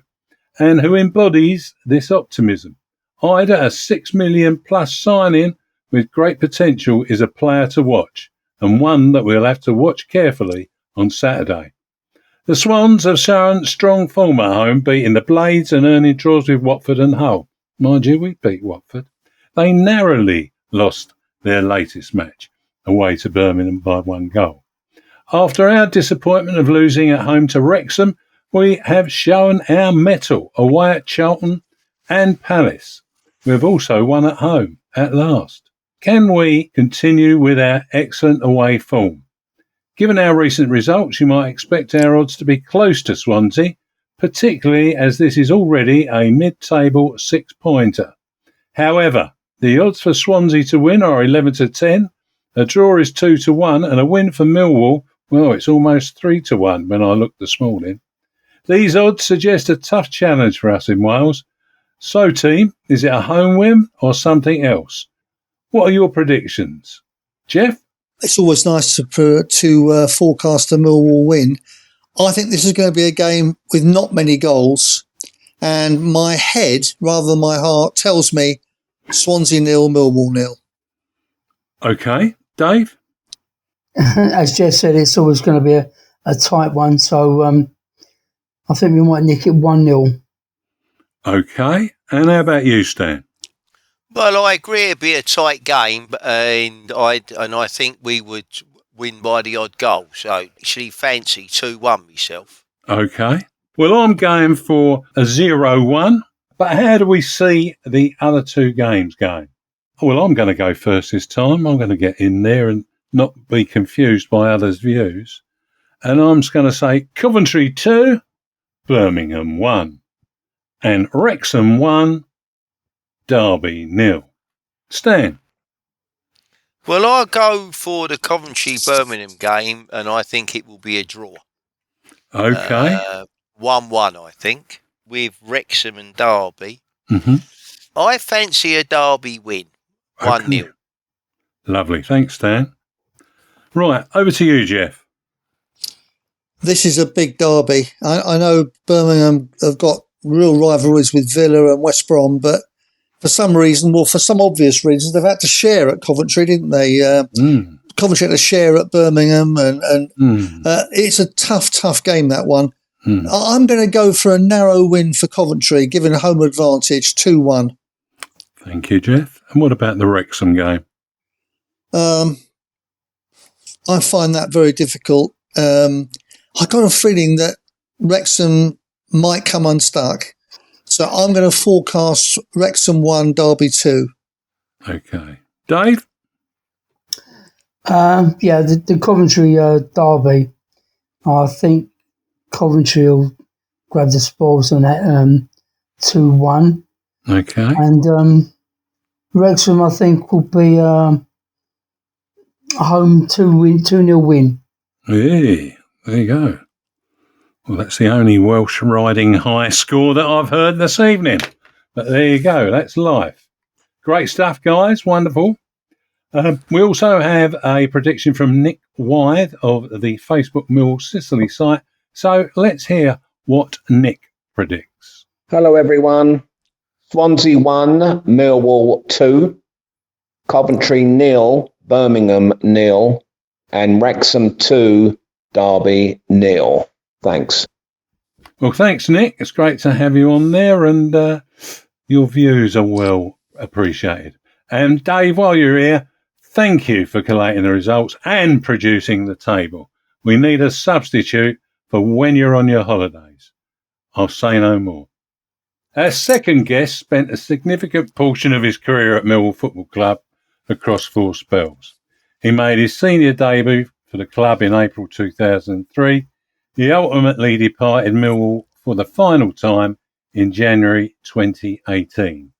and who embodies this optimism. Ida, a $6 million plus signing with great potential, is a player to watch, and one that we'll have to watch carefully on Saturday. The Swans have shown strong form at home, beating the Blades and earning draws with Watford and Hull. Mind you, we beat Watford. They narrowly lost their latest match, away to Birmingham by 1 goal. After our disappointment of losing at home to Wrexham, we have shown our mettle away at Charlton and Palace. We have also won at home at last. Can we continue with our excellent away form? Given our recent results, you might expect our odds to be close to Swansea, particularly as this is already a mid-table 6-pointer. However, the odds for Swansea to win are 11-10, a draw is 2-1, and a win for Millwall, well, it's almost 3-1 when I looked this morning. These odds suggest a tough challenge for us in Wales. So, team, is it a home win or something else? What are your predictions? Jeff? It's always nice to forecast a Millwall win. I think this is going to be a game with not many goals. And my head, rather than my heart, tells me Swansea 0, Millwall 0. Okay. Dave? As Jeff said, it's always going to be a tight one. So I think we might nick it 1-0. Okay. And how about you, Stan? Well, I agree it'd be a tight game, and I think we would win by the odd goal. So actually fancy 2-1 myself. Okay. Well, I'm going for a 0-1. But how do we see the other two games going? Well, I'm going to go first this time. I'm going to get in there and not be confused by others' views. And I'm just going to say Coventry 2, Birmingham 1. And Wrexham 1, Derby 0. Stan? Well, I'll go for the Coventry-Birmingham game, and I think it will be a draw. Okay. 1-1, I think, with Wrexham and Derby. Mm-hmm. I fancy a Derby win, 1-0. Okay. Lovely. Thanks, Stan. Right, over to you, Jeff. This is a big derby. I know Birmingham have got real rivalries with Villa and West Brom, but for some reason, well, for some obvious reasons, they've had to share at Coventry, didn't they? Coventry had to share at Birmingham, and it's a tough game, that one. I'm going to go for a narrow win for Coventry, given home advantage, 2-1. Thank you, Jeff. And what about the Wrexham game? I find that very difficult. I got a feeling that Wrexham might come unstuck. So I'm going to forecast Wrexham 1, Derby 2. Okay. Dave? The Coventry derby. I think Coventry will grab the spoils on that 2-1. Okay. And Wrexham, I think, will be home 2-0 win. Yeah, there you go. Well, that's the only Welsh riding high score that I've heard this evening. But there you go. That's life. Great stuff, guys. Wonderful. We also have a prediction from Nick Wythe of the Facebook Millwall Sicily site. So let's hear what Nick predicts. Hello, everyone. Swansea 1, Millwall 2, Coventry 0, Birmingham 0, and Wrexham 2, Derby 0. Thanks. Well, thanks, Nick. It's great to have you on there, and your views are well appreciated. And Dave, while you're here, thank you for collating the results and producing the table. We need a substitute for when you're on your holidays. I'll say no more. Our second guest spent a significant portion of his career at Millwall Football Club across 4 spells. He made his senior debut for the club in April 2003. He ultimately departed Millwall for the final time in January 2018.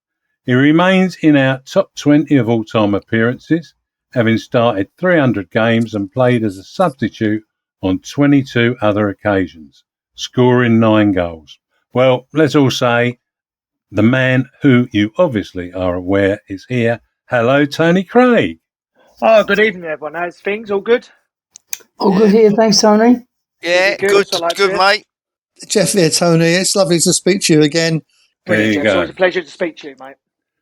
He remains in our top 20 of all-time appearances, having started 300 games and played as a substitute on 22 other occasions, scoring 9 goals. Well, let's all say the man who you obviously are aware is here. Hello, Tony Craig. Oh, good evening, everyone. How's things? All good? All good here. Thanks, Tony. Yeah, good, mate. Jeff here, Tony. It's lovely to speak to you again. There you go. It's a pleasure to speak to you, mate.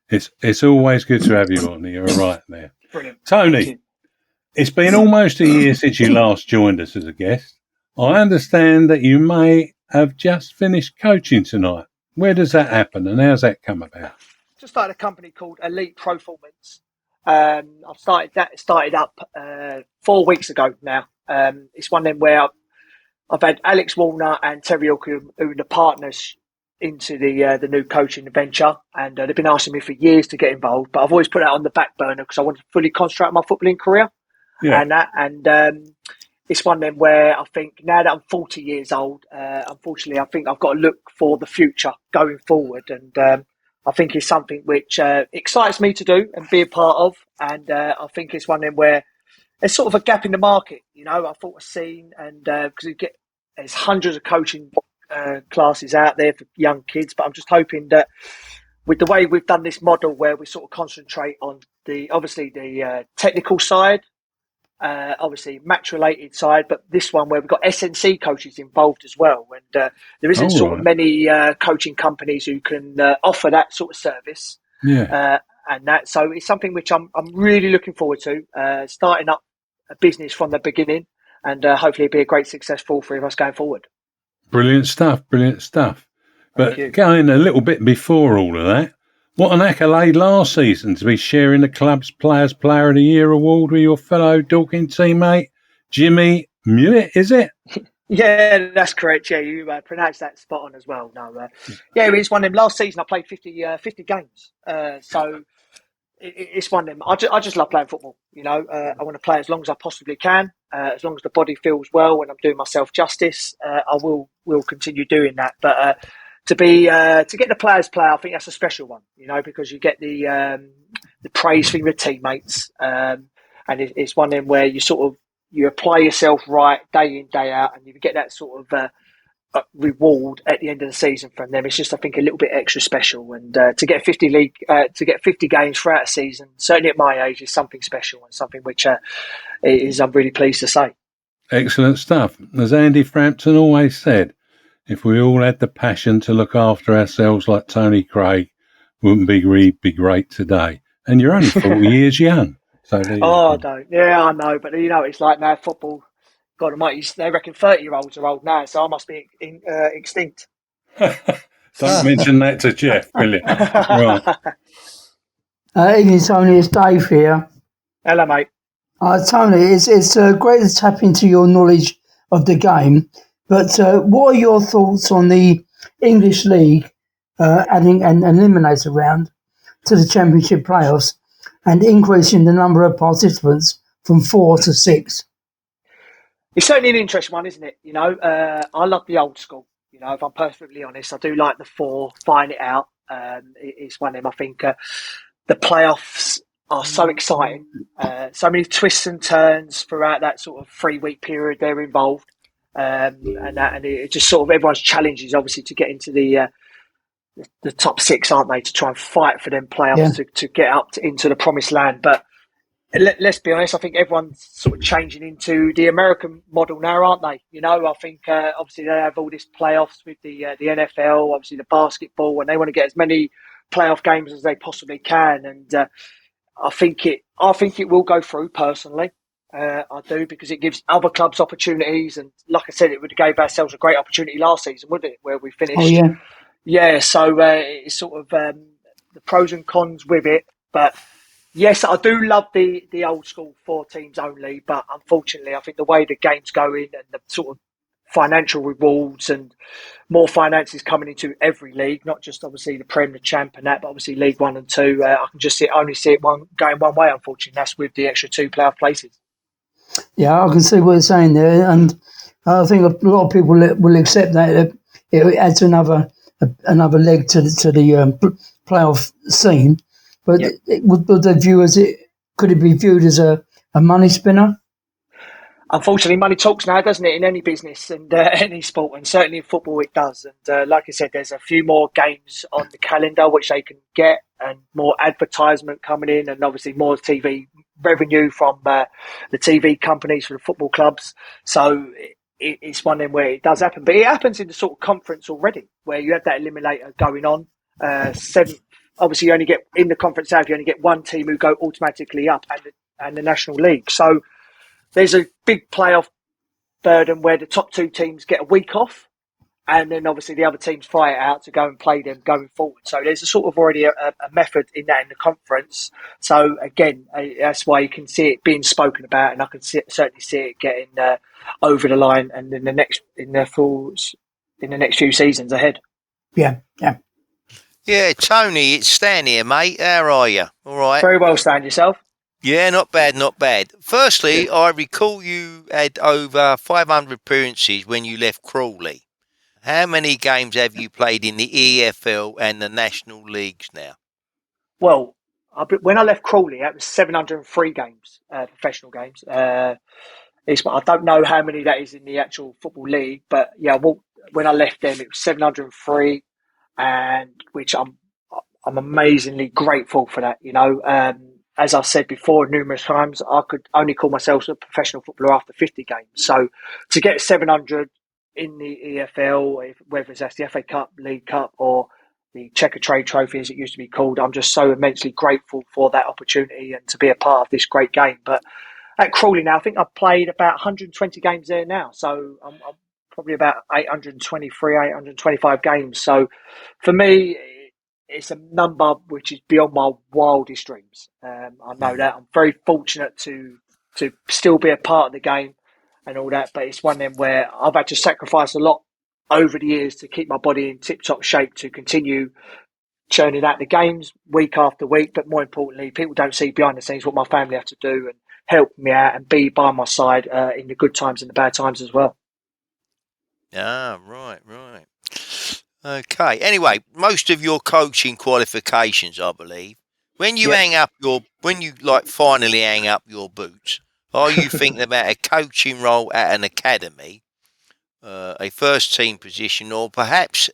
It's always good to have you on. You're right there. Brilliant. Tony, it's been almost a year since you last joined us as a guest. I understand that you may have just finished coaching tonight. Where does that happen and how's that come about? Just started a company called Elite Performance. I've started up 4 weeks ago now. It's one of them where I've had Alex Warner and Terry Hawke, who are the partners into the new coaching venture, and they've been asking me for years to get involved, but I've always put that on the back burner because I wanted to fully concentrate on my footballing career. Yeah. And it's one of them where I think now that I'm 40 years old, unfortunately, I think I've got to look for the future going forward, and I think it's something which excites me to do and be a part of, and I think it's one of them where there's sort of a gap in the market, I thought I've seen, and because there's hundreds of coaching classes out there for young kids, but I'm just hoping that with the way we've done this model where we sort of concentrate on the technical side, obviously match related side, but this one where we've got SNC coaches involved as well, and there isn't many coaching companies who can offer that sort of service. So it's something which I'm really looking forward to, starting up a business from the beginning, and hopefully it'll be a great success for all three of us going forward. Brilliant stuff. But going a little bit before all of that, what an accolade last season to be sharing the club's Players Player of the Year award with your fellow Talkin teammate, Jimmy Mewett, is it? Yeah, that's correct. Yeah, you pronounced that spot on as well. No, yeah, it's one of them. Last season I played 50 games, so it's one of them. I just love playing football. I want to play as long as I possibly can, as long as the body feels well and I'm doing myself justice. I will continue doing that. But to get the Players Player, I think that's a special one. Because you get the praise from your teammates, and it's one of them where you apply yourself right day in, day out, and you get that sort of reward at the end of the season from them. It's just, I think, a little bit extra special. And to get 50 games throughout a season, certainly at my age, is something special and something which I'm really pleased to say. Excellent stuff. As Andy Frampton always said, if we all had the passion to look after ourselves like Tony Craig, wouldn't we be great today? And you're only 40 years young. So I don't. Yeah, I know. But, it's like now football, God almighty, they reckon 30-year-olds are old now, so I must be extinct. Don't mention that to Jeff, will you? Right. Evening, Tony, it's Dave here. Hello, mate. Tony, it's great to tap into your knowledge of the game, but what are your thoughts on the English League adding an eliminator round to the Championship playoffs and increasing the number of participants from 4 to 6? It's certainly an interesting one, isn't it? I love the old school. If I'm perfectly honest, I do like the 4, find it out. It's one of them. I think the playoffs are so exciting. So many twists and turns throughout that sort of 3-week period they're involved. And it just sort of, everyone's challenge is obviously to get into the top 6, aren't they? To try and fight for them playoffs to get up into the promised land. But let's be honest, I think everyone's sort of changing into the American model now, aren't they? I think obviously they have all this playoffs with the NFL, obviously the basketball, and they want to get as many playoff games as they possibly can. And I think it will go through personally. I do, because it gives other clubs opportunities. And like I said, it would have gave ourselves a great opportunity last season, wouldn't it? Where we finished. Oh, yeah. Yeah, so it's sort of the pros and cons with it. But yes, I do love the old school 4 teams only, but unfortunately, I think the way the game's going and the sort of financial rewards and more finances coming into every league, not just obviously the Prem, the Champ and that, but obviously League 1 and 2, I can just only see it going one way, unfortunately. That's with the extra 2 playoff places. Yeah, I can see what you're saying there, and I think a lot of people will accept that it adds another leg to the playoff scene. But would they view could it be viewed as a money spinner? Unfortunately, money talks now, doesn't it, in any business and any sport, and certainly in football it does. And like I said, there's a few more games on the calendar which they can get, and more advertisement coming in, and obviously more TV revenue from the TV companies for the football clubs. So it's one of them where it does happen. But it happens in the sort of conference already, where you have that eliminator going on. 7, obviously, you only get in the Conference South, you only get 1 team who go automatically up, and the National League. So there's a big playoff burden where the top 2 teams get a week off, and then obviously the other teams fight it out to go and play them going forward. So there's a sort of already a method in that in the conference. So again, that's why you can see it being spoken about, and I can certainly see it getting over the line, and in the next few seasons ahead. Yeah. Yeah, Tony, it's Stan here, mate. How are you? All right. Very well, Stan. Yourself? Yeah, not bad, not bad. Firstly, I recall you had over 500 appearances when you left Crawley. How many games have you played in the EFL and the National Leagues now? Well, when I left Crawley, that was 703 games, professional games. I don't know how many that is in the actual Football League, but yeah, I walked when I left them, it was 703, and which I'm amazingly grateful for that. As I've said before numerous times, I could only call myself a professional footballer after 50 games. So to get 700 in the EFL, whether that's the FA Cup, League Cup, or the Checker Trade Trophy, as it used to be called, I'm just so immensely grateful for that opportunity and to be a part of this great game. But at Crawley now, I think I've played about 120 games there now. So I'm probably about 823, 825 games. So for me, it's a number which is beyond my wildest dreams. I know that. I'm very fortunate to still be a part of the game and all that, but it's one of them where I've had to sacrifice a lot over the years to keep my body in tip-top shape to continue churning out the games week after week. But more importantly, people don't see behind the scenes what my family have to do and help me out and be by my side in the good times and the bad times as well. Ah, right. Okay. Anyway, most of your coaching qualifications, I believe, when you finally hang up your boots, are you thinking about a coaching role at an academy, a first team position, or perhaps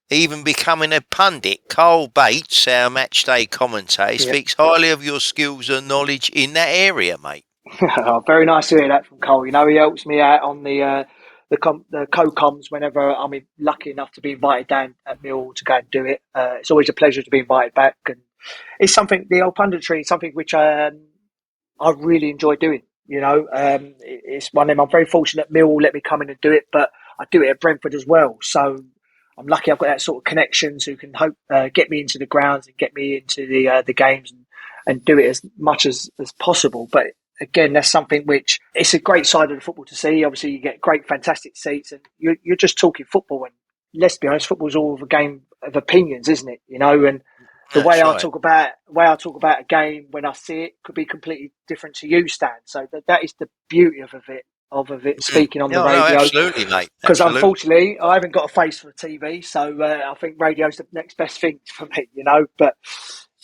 even becoming a pundit? Carl Bates, our match day commentator, speaks highly of your skills and knowledge in that area, mate. Very nice to hear that from Cole. He helps me out on the co-coms whenever I'm lucky enough to be invited down at Millwall to go and do it. It's always a pleasure to be invited back, and it's something, the old punditry is something which I really enjoy doing. It's one of them. I'm very fortunate Millwall let me come in and do it, but I do it at Brentford as well. So I'm lucky I've got that sort of connections who can get me into the grounds and get me into the games and do it as much as possible. But again, that's something which it's a great side of the football to see. Obviously, you get great, fantastic seats, and you're just talking football. And let's be honest, football's all of a game of opinions, isn't it? And the way I talk about a game when I see it could be completely different to you, Stan. So that is the beauty of it. Speaking on the radio, absolutely, mate. Because unfortunately, I haven't got a face for a TV, so I think radio's the next best thing for me. But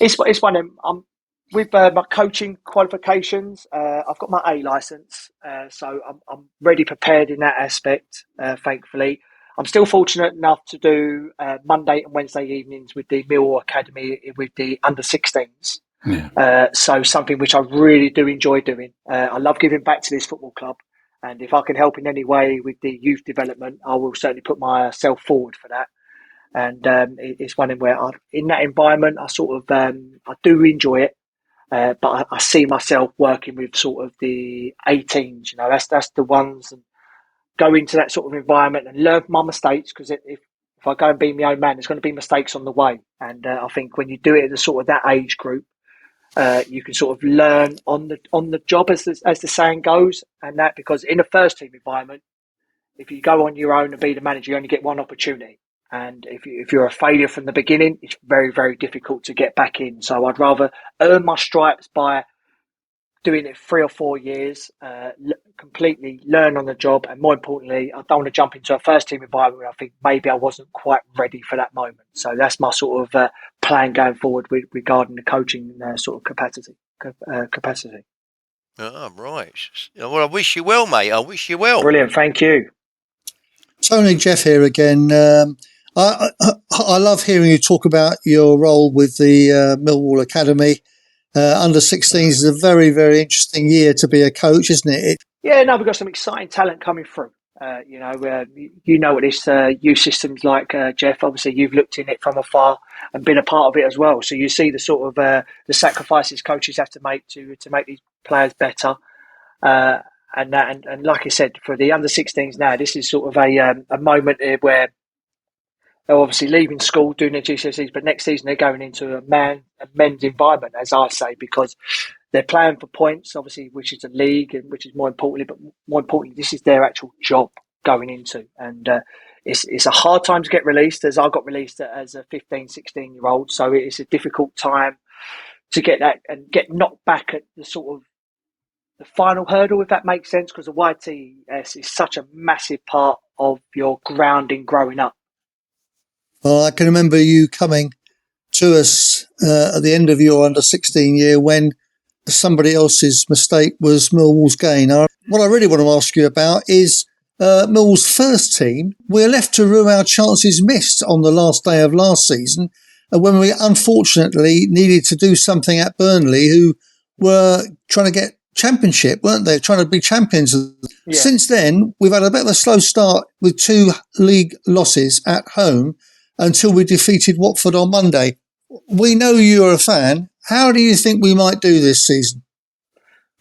it's one of them. With my coaching qualifications, I've got my A licence, so I'm ready, prepared in that aspect, thankfully. I'm still fortunate enough to do Monday and Wednesday evenings with the Millwall Academy with the under-16s. Yeah. So something which I really do enjoy doing. I love giving back to this football club, and if I can help in any way with the youth development, I will certainly put myself forward for that. And it's one where in that environment, I sort of I do enjoy it. But I see myself working with sort of the 18s, that's the ones, and go into that sort of environment and learn from my mistakes, because if I go and be my own man, there's going to be mistakes on the way. And I think when you do it at the sort of that age group, you can sort of learn on the job, as the saying goes, and that, because in a first team environment, if you go on your own and be the manager, you only get one opportunity. And if you're a failure from the beginning, it's very, very difficult to get back in. So I'd rather earn my stripes by doing it 3 or 4 years, completely learn on the job. And more importantly, I don't want to jump into a first team environment where I think maybe I wasn't quite ready for that moment. So that's my sort of plan going forward regarding the coaching sort of capacity. Oh, right. Well, I wish you well, mate. I wish you well. Brilliant. Thank you. Tony, Jeff here again. I love hearing you talk about your role with the Millwall Academy. Under 16s is a very, very interesting year to be a coach, isn't it? Yeah, no, we've got some exciting talent coming through. You know what this youth system's like, Jeff. Obviously, you've looked in it from afar and been a part of it as well. So you see the sort of the sacrifices coaches have to make to make these players better. And like I said, for the under 16s now, this is sort of a moment where they're obviously leaving school, doing their GCSEs, but next season they're going into a men's environment, as I say, because they're playing for points, obviously, which is a league, and which is more importantly, but more importantly, this is their actual job going into. And it's a hard time to get released, as I got released as a 15, 16-year-old. So it's a difficult time to get that and get knocked back at the sort of the final hurdle, if that makes sense, because the YTS is such a massive part of your grounding growing up. Well, I can remember you coming to us at the end of your under 16 year when somebody else's mistake was Millwall's gain. What I really want to ask you about is Millwall's first team, we're left to rue our chances missed on the last day of last season, when we unfortunately needed to do something at Burnley, who were trying to get championship, weren't they? Trying to be champions. Yeah. Since then, we've had a bit of a slow start with 2 league losses at home until we defeated Watford on Monday. We know you're a fan. How do you think we might do this season?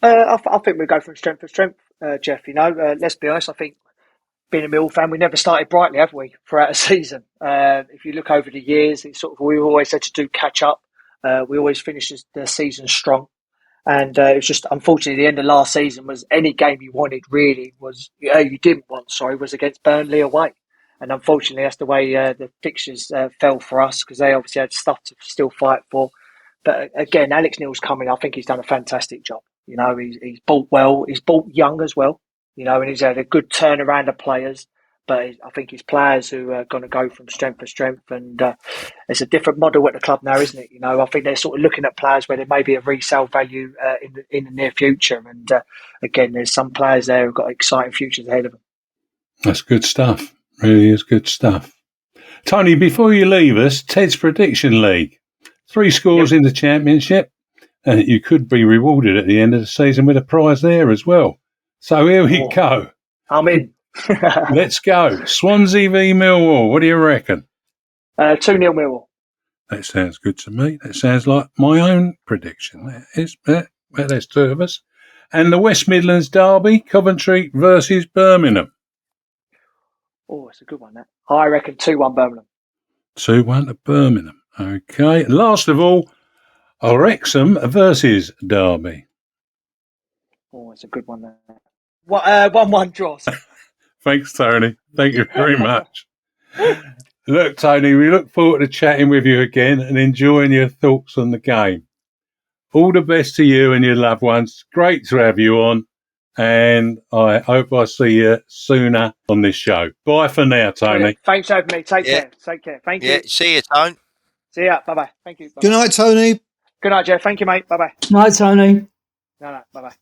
I think we go from strength to strength, Jeff. Let's be honest, I think being a Millwall fan, we never started brightly, have we, throughout a season? If you look over the years, it's we always had to do catch up. We always finished the season strong. And it was just, unfortunately, the end of last season was any game you wanted really was, you didn't want, was against Burnley away. And unfortunately, that's the way the fixtures fell for us, because they obviously had stuff to still fight for. But again, Alex Neil's coming. I think he's done a fantastic job. He's bought well. He's bought young as well. And he's had a good turnaround of players. But I think his players who are going to go from strength to strength, and it's a different model at the club now, isn't it? I think they're sort of looking at players where there may be a resale value in the near future. And again, there's some players there who've got exciting futures ahead of them. That's good stuff. Really is good stuff. Tony, before you leave us, Ted's Prediction League. 3 scores in the Championship, and you could be rewarded at the end of the season with a prize there as well. So here we go. I'm in. Let's go. Swansea v Millwall. What do you reckon? 2-0 Millwall. That sounds good to me. That sounds like my own prediction. There's 2 of us. And the West Midlands derby, Coventry versus Birmingham. Oh, it's a good one, that. I reckon 2-1 Birmingham. 2-1 to Birmingham. Okay. Last of all, Wrexham versus Derby. Oh, it's a good one, that. 1-1 draw. Thanks, Tony. Thank you very much. Look, Tony, we look forward to chatting with you again and enjoying your thoughts on the game. All the best to you and your loved ones. Great to have you on, and I hope I see you sooner on this show. Bye for now, Tony. Brilliant. Thanks for having me. Take care. Take care. Thank you. Yeah, see you, Tony. See ya. Bye-bye. Thank you. Bye-bye. Good night, Tony. Good night, Jeff. Thank you, mate. Bye-bye. Night, Tony. No, bye-bye.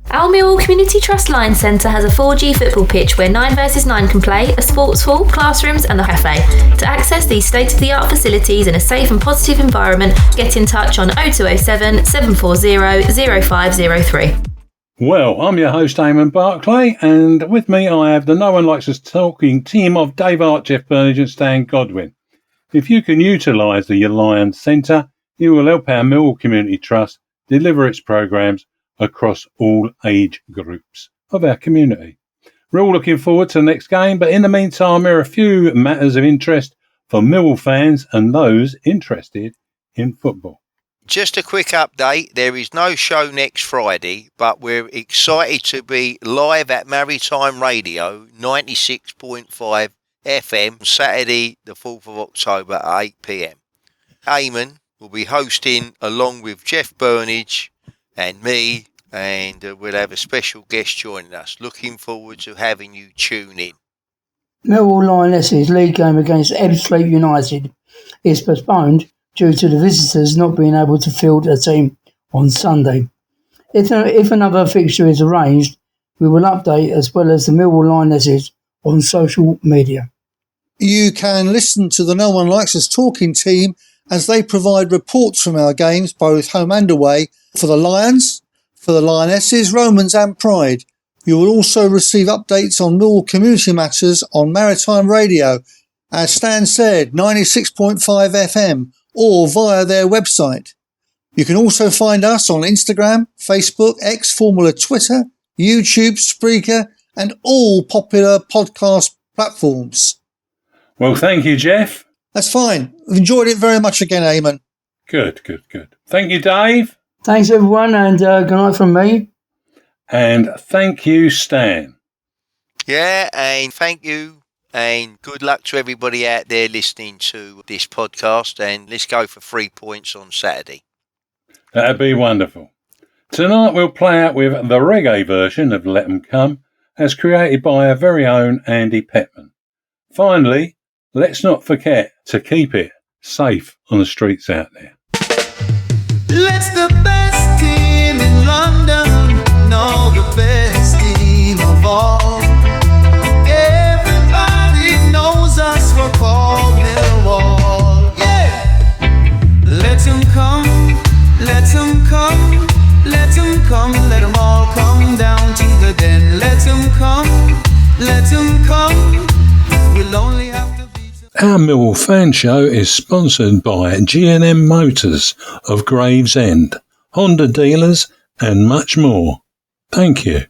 Our Millwall Community Trust Lions Centre has a 4G football pitch where 9 versus 9 can play, a sports hall, classrooms and a cafe. To access these state-of-the-art facilities in a safe and positive environment, get in touch on 0207 740 0503. Well, I'm your host, Eamonn Barclay, and with me I have the No One Likes Us Talking team of Dave Hart, Jeff Burnige and Stan Godwin. If you can utilise the Lions Centre, you will help our Millwall Community Trust deliver its programmes across all age groups of our community. We're all looking forward to the next game, but in the meantime, there are a few matters of interest for Millwall fans and those interested in football. Just a quick update, there is no show next Friday, but we're excited to be live at Maritime Radio 96.5 FM Saturday the 4th of October at 8 p.m. Eamonn will be hosting along with Jeff Burnige and me, and we'll have a special guest joining us. Looking forward to having you tune in. Millwall Lionesses' league game against Ebbsfleet United is postponed due to the visitors not being able to field a team on Sunday. If another fixture is arranged, we will update as well as the Millwall Lionesses on social media. You can listen to the No One Likes Us Talking team as they provide reports from our games, both home and away, for the Lions, for the Lionesses, Romans and Pride. You will also receive updates on Millwall community matters on Maritime Radio, as Stan said, 96.5 FM, or via their website. You can also find us on Instagram, Facebook, X, formerly Twitter, YouTube, Spreaker, and all popular podcast platforms. Well, thank you, Jeff. That's fine. I've enjoyed it very much again, Eamonn. Good. Thank you, Dave. Thanks, everyone, and good night from me. And thank you, Stan. Yeah, and thank you, and good luck to everybody out there listening to this podcast, and let's go for 3 points on Saturday. That'd be wonderful. Tonight we'll play out with the reggae version of Let 'Em Come, as created by our very own Andy Petman. Finally, let's not forget to keep it safe on the streets out there. Let's the best team in London, no, the best team of all. Our Millwall Fan Show is sponsored by G&M Motors of Gravesend, Honda dealers and much more. Thank you.